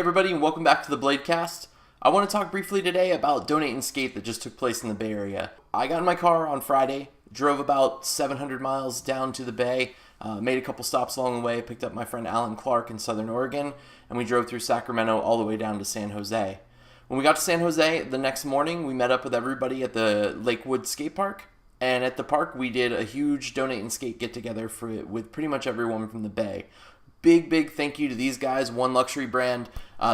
everybody, and welcome back to the Bladecast. I want to talk briefly today about Donate and Skate that just took place in the Bay Area. I got in my car on Friday, drove about 700 miles down to the Bay, made a couple stops along the way, picked up my friend Alan Clark in Southern Oregon, and we drove through Sacramento all the way down to San Jose. When we got to San Jose the next morning, we met up with everybody at the Lakewood Skate Park, and at the park we did a huge Donate and Skate get-together with pretty much everyone from the Bay. Big thank you to these guys, One Luxury Brand.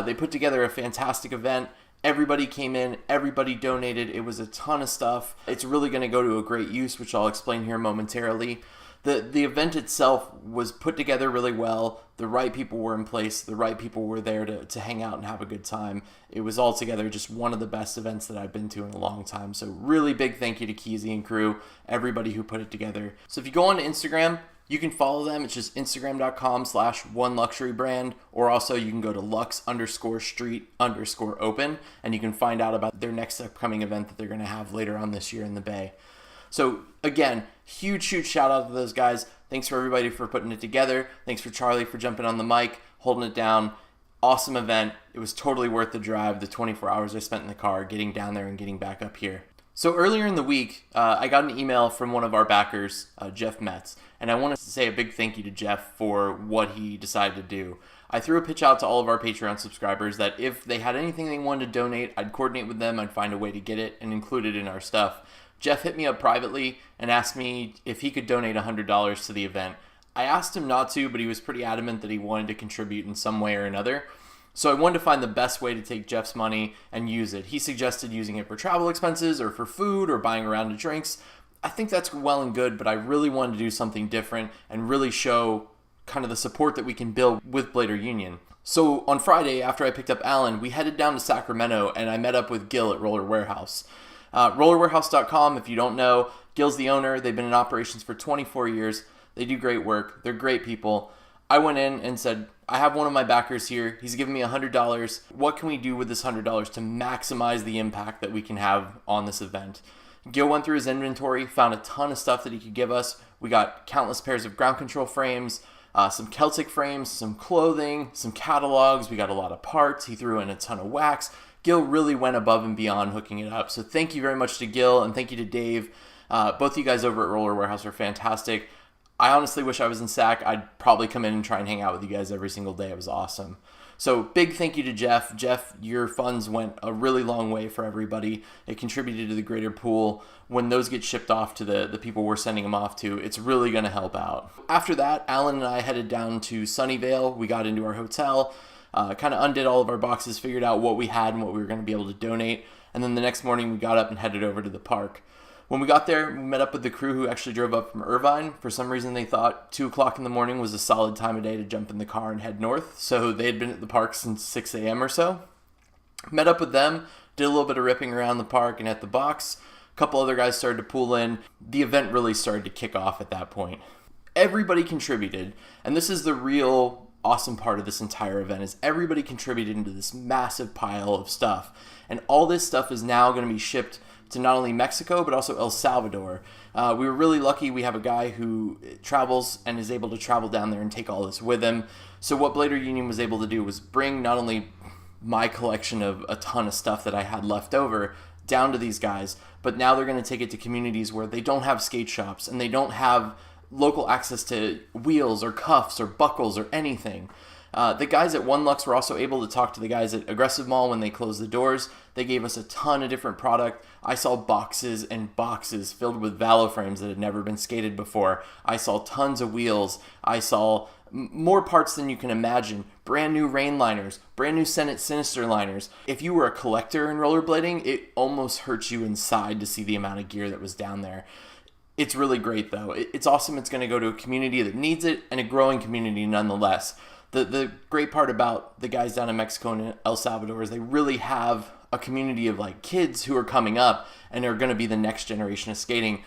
They put together a fantastic event. Everybody came in, everybody donated. It was a ton of stuff. It's really going to go to a great use, which I'll explain here momentarily. The event itself was put together really well. The right people were in place. The right people were there to hang out and have a good time. It was altogether just one of the best events that I've been to in a long time. So really big thank you to Keezy and crew, everybody who put it together. So if you go on to Instagram, you can follow them. It's just Instagram.com/OneLuxuryBrand, or also you can go to Lux_Street_Open, and you can find out about their next upcoming event that they're going to have later on this year in the Bay. So again, huge shout out to those guys. Thanks for everybody for putting it together. Thanks for Charlie for jumping on the mic, holding it down. Awesome event. It was totally worth the drive, the 24 hours I spent in the car, getting down there and getting back up here. So earlier in the week, I got an email from one of our backers, Jeff Metz, and I want to say a big thank you to Jeff for what he decided to do. I threw a pitch out to all of our Patreon subscribers that if they had anything they wanted to donate, I'd coordinate with them, I'd find a way to get it and include it in our stuff. Jeff hit me up privately and asked me if he could donate $100 to the event. I asked him not to, but he was pretty adamant that he wanted to contribute in some way or another. So I wanted to find the best way to take Jeff's money and use it. He suggested using it for travel expenses or for food or buying a round of drinks. I think that's well and good, but I really wanted to do something different and really show kind of the support that we can build with Blader Union. So on Friday, after I picked up Alan, we headed down to Sacramento and I met up with Gil at Roller Warehouse. RollerWarehouse.com, if you don't know, Gil's the owner. They've been in operations for 24 years. They do great work. They're great people. I went in and said, I have one of my backers here. He's giving me $100. What can we do with this $100 to maximize the impact that we can have on this event? Gil went through his inventory, found a ton of stuff that he could give us. We got countless pairs of ground control frames, some Celtic frames, some clothing, some catalogs. We got a lot of parts. He threw in a ton of wax. Gil really went above and beyond hooking it up. So thank you very much to Gil, and thank you to Dave. Both of you guys over at Roller Warehouse are fantastic. I honestly wish I was in SAC. I'd probably come in and try and hang out with you guys every single day. It was awesome. So big thank you to Jeff. Jeff, your funds went a really long way for everybody. It contributed to the greater pool. When those get shipped off to the people we're sending them off to, it's really going to help out. After that, Alan and I headed down to Sunnyvale. We got into our hotel, kind of undid all of our boxes, figured out what we had and what we were going to be able to donate. And then the next morning we got up and headed over to the park. When we got there, we met up with the crew who actually drove up from Irvine. For some reason, they thought 2 o'clock in the morning was a solid time of day to jump in the car and head north. So they had been at the park since 6 a.m. or so. Met up with them, did a little bit of ripping around the park and at the box. A couple other guys started to pool in. The event really started to kick off at that point. Everybody contributed, and this is the real awesome part of this entire event, is everybody contributed into this massive pile of stuff. And all this stuff is now going to be shipped to not only Mexico, but also El Salvador. We were really lucky. We have a guy who travels and is able to travel down there and take all this with him. So what Blader Union was able to do was bring not only my collection of a ton of stuff that I had left over down to these guys, but now they're going to take it to communities where they don't have skate shops and they don't have local access to wheels or cuffs or buckles or anything. The guys at One Lux were also able to talk to the guys at Aggressive Mall when they closed the doors. They gave us a ton of different product. I saw boxes and boxes filled with Valo frames that had never been skated before. I saw tons of wheels. I saw more parts than you can imagine. Brand new rain liners, brand new Sinister liners. If you were a collector in rollerblading, it almost hurts you inside to see the amount of gear that was down there. It's really great though. It's awesome. It's going to go to a community that needs it and a growing community nonetheless. The great part about the guys down in Mexico and El Salvador is they really have a community of like kids who are coming up and are going to be the next generation of skating.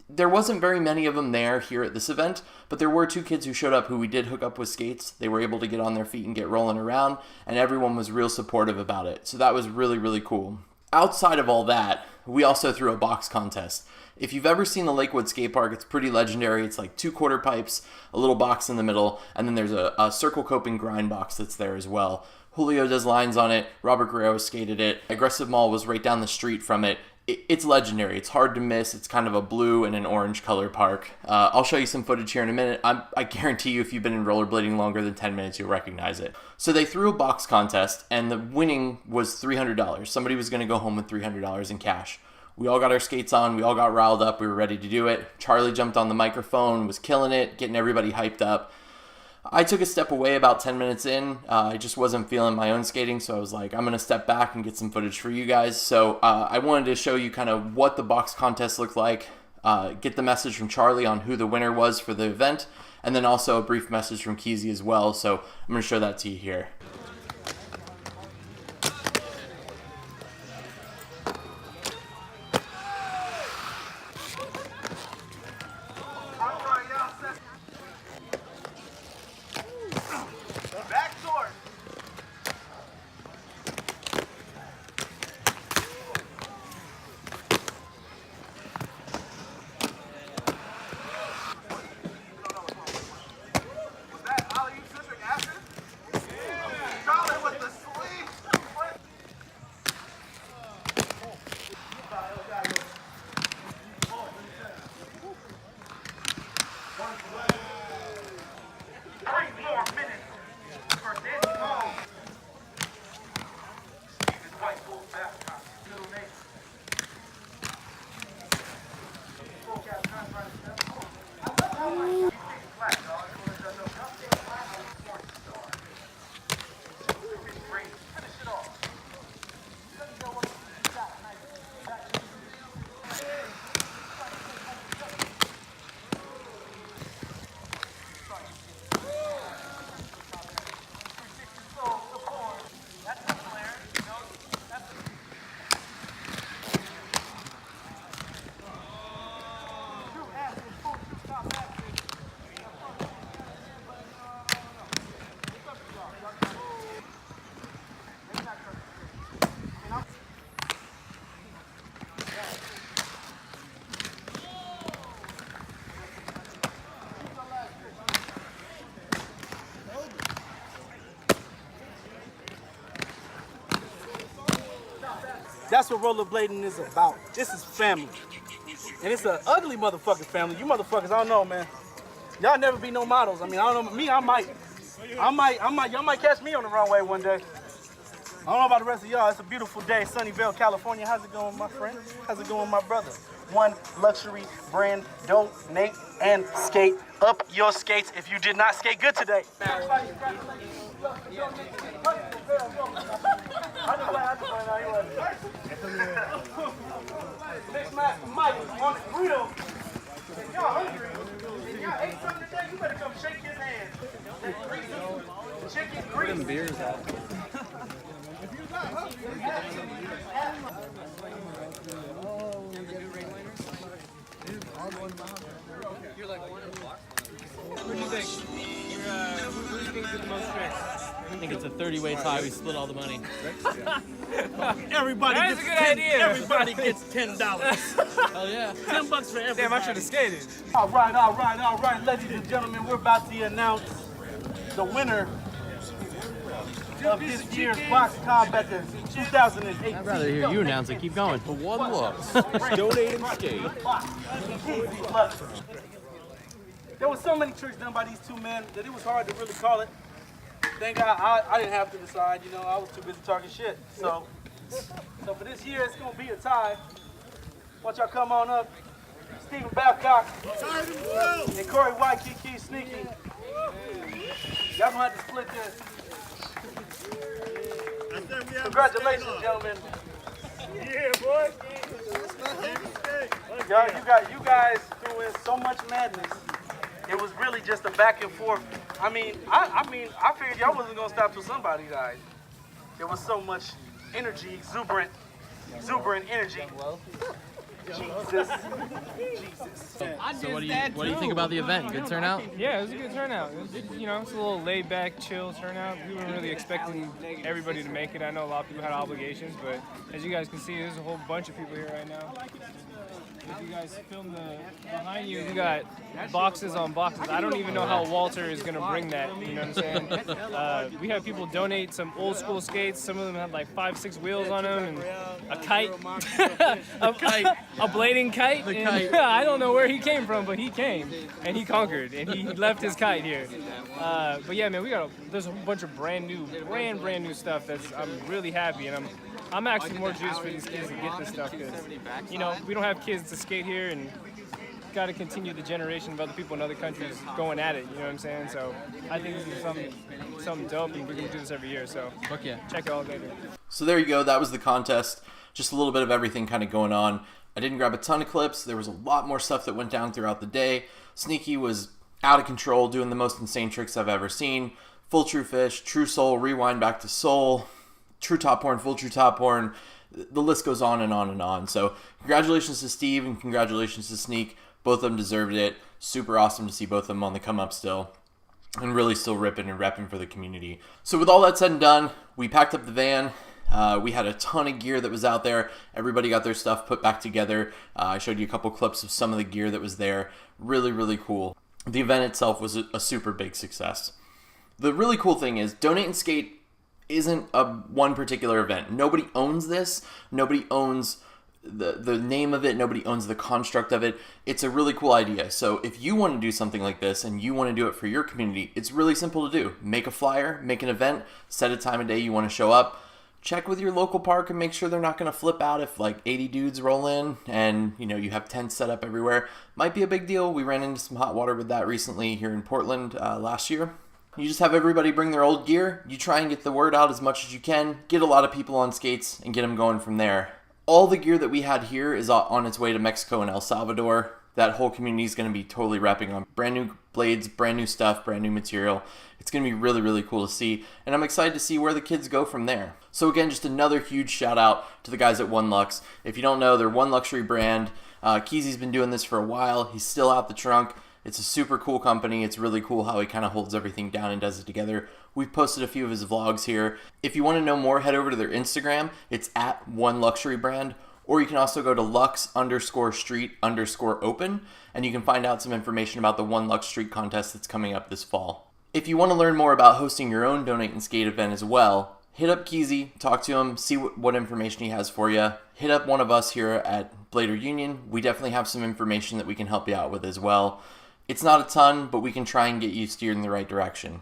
There wasn't very many of them there here at this event, but there were 2 kids who showed up who we did hook up with skates. They were able to get on their feet and get rolling around, and everyone was real supportive about it. So that was really cool. Outside of all that, we also threw a box contest. If you've ever seen the Lakewood skate park, it's pretty legendary. It's like 2 quarter pipes, a little box in the middle, and then there's a circle coping grind box that's there as well. Julio does lines on it. Robert Guerrero skated it. Aggressive Mall was right down the street from it. It's legendary. It's hard to miss. It's kind of a blue and an orange color park. I'll show you some footage here in a minute. I guarantee you if you've been in rollerblading longer than 10 minutes, you'll recognize it. So they threw a box contest, and the winning was $300. Somebody was going to go home with $300 in cash. We all got our skates on. We all got riled up. We were ready to do it. Charlie jumped on the microphone, was killing it, getting everybody hyped up. I took a step away about 10 minutes in. I just wasn't feeling my own skating, so I was like, I'm going to step back and get some footage for you guys. So I wanted to show you kind of what the box contest looked like, get the message from Charlie on who the winner was for the event, and then also a brief message from Keezy as well. So I'm going to show that to you here. That's what rollerblading is about. This is family. And it's an ugly motherfucking family. You motherfuckers, I don't know, man. Y'all never be no models. I mean, I don't know. Me, I might. Y'all might catch me on the runway one day. I don't know about the rest of y'all. It's a beautiful day, Sunnyvale, California. How's it going, my friend? How's it going, my brother? One luxury brand, donate and skate up your skates if you did not skate good today. Next match for Mike on the grill. If y'all hungry and y'all ate something today, you better come shake his hand. Chicken grease. Put them beers out. If you're not hungry, you're like one of the blocks. What do you think? Who do you think did the most tricks? I think it's a 30-way tie. We split all the money. Everybody That's gets a good idea. Everybody gets $10. Hell yeah. $10 for everybody. Damn, I should have skated. All right, ladies and gentlemen, we're about to announce the winner of this year's Box Combat 2018. I'd rather hear you announce it. Keep going. For one look, donate and skate. There was so many tricks done by these two men that it was hard to really call it. Thank God I didn't have to decide, you know, I was too busy talking shit. So for this year, it's going to be a tie. Once y'all come on up, Stephen Babcock and Corey White, Kiki Sneaky. Y'all going to have to split this. Congratulations, gentlemen. Yeah, boy. You guys threw in so much madness. It was really just a back and forth. I mean, I figured y'all wasn't gonna stop till somebody died. There was so much energy, exuberant energy. Jesus. So what do you think about the event? Good turnout? Yeah, it was a good turnout. It was, you know, it's a little laid back, chill turnout. We weren't really expecting everybody to make it. I know a lot of people had obligations, but as you guys can see, there's a whole bunch of people here right now. if you guys film behind you, we got boxes on boxes. I don't even know how Walter is gonna bring that. You know what I'm saying? We have people donate some old school skates. Some of them had like 5-6 wheels on them, and a kite, a blading kite. I don't know where he came from, but he came and he conquered, and he left his kite here. But yeah, man, there's a bunch of brand new stuff I'm really happy, and I'm actually more juiced for these kids to get this stuff because, you know, we don't have kids to skate here, and got to continue the generation of other people in other countries going at it. You know what I'm saying? So I think this is something dope, and we're gonna do this every year. So check it out later. So there you go. That was the contest. Just a little bit of everything kind of going on. I didn't grab a ton of clips. There was a lot more stuff that went down throughout the day. Sneaky was out of control, doing the most insane tricks I've ever seen. Full true fish, true soul, rewind back to soul, true top horn, full true top horn. The list goes on and on and on. So congratulations to Steve and congratulations to Sneak. Both of them deserved it. Super awesome to see both of them on the come up still and really still ripping and repping for the community. So with all that said and done, we packed up the van. We had a ton of gear that was out there. Everybody got their stuff put back together. I showed you a couple clips of some of the gear that was there. Really, really cool. The event itself was a super big success. The really cool thing is Donate and Skate isn't a one particular event. Nobody owns this. Nobody owns the name of it. Nobody owns the construct of it. It's a really cool idea. So if you want to do something like this and you want to do it for your community, it's really simple to do. Make a flyer, make an event, set a time of day you want to show up. Check with your local park and make sure they're not going to flip out if like 80 dudes roll in and you have tents set up everywhere. Might be a big deal. We ran into some hot water with that recently here in Portland last year. You just have everybody bring their old gear. You try and get the word out as much as you can. Get a lot of people on skates and get them going from there. All the gear that we had here is on its way to Mexico and El Salvador. That whole community is going to be totally wrapping on brand new blades, brand new stuff, brand new material. It's going to be really, really cool to see. And I'm excited to see where the kids go from there. So again, just another huge shout out to the guys at One Lux. If you don't know, they're one luxury brand. Keezy's been doing this for a while. He's still out the trunk. It's a super cool company. It's really cool how he kind of holds everything down and does it together. We've posted a few of his vlogs here. If you want to know more, head over to their Instagram. It's at One Luxury Brand. Or you can also go to lux_street_open and you can find out some information about the One Lux Street contest that's coming up this fall. If you want to learn more about hosting your own Donate and Skate event as well, hit up Keezy, talk to him, see what information he has for you. Hit up one of us here at Blader Union. We definitely have some information that we can help you out with as well. It's not a ton, but we can try and get you steered in the right direction.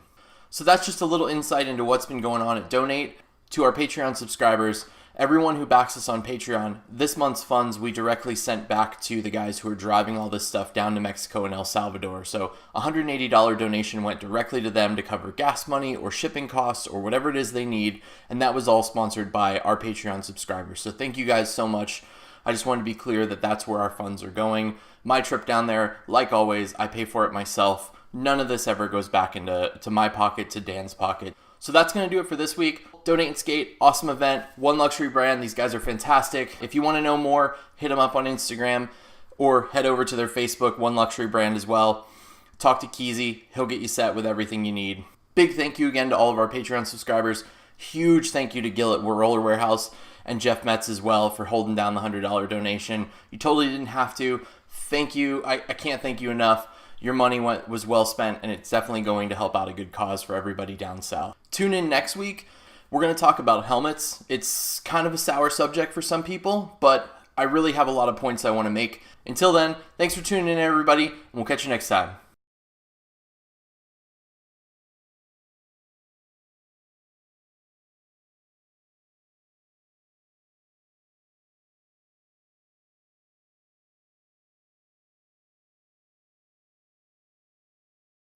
So that's just a little insight into what's been going on at Donate. To our Patreon subscribers, everyone who backs us on Patreon, this month's funds we directly sent back to the guys who are driving all this stuff down to Mexico and El Salvador. So a $180 donation went directly to them to cover gas money or shipping costs or whatever it is they need. And that was all sponsored by our Patreon subscribers. So thank you guys so much. I just wanted to be clear that that's where our funds are going. My trip down there, like always, I pay for it myself. None of this ever goes back into my pocket, to Dan's pocket. So that's going to do it for this week. Donate and Skate, awesome event. One Luxury Brand, these guys are fantastic. If you want to know more, hit them up on Instagram or head over to their Facebook, One Luxury Brand as well. Talk to Keezy, he'll get you set with everything you need. Big thank you again to all of our Patreon subscribers. Huge thank you to Gil at Roller Warehouse and Jeff Metz as well for holding down the $100 donation. You totally didn't have to. Thank you. I can't thank you enough. Your money was well spent, and it's definitely going to help out a good cause for everybody down south. Tune in next week. We're going to talk about helmets. It's kind of a sour subject for some people, but I really have a lot of points I want to make. Until then, thanks for tuning in, everybody, and we'll catch you next time.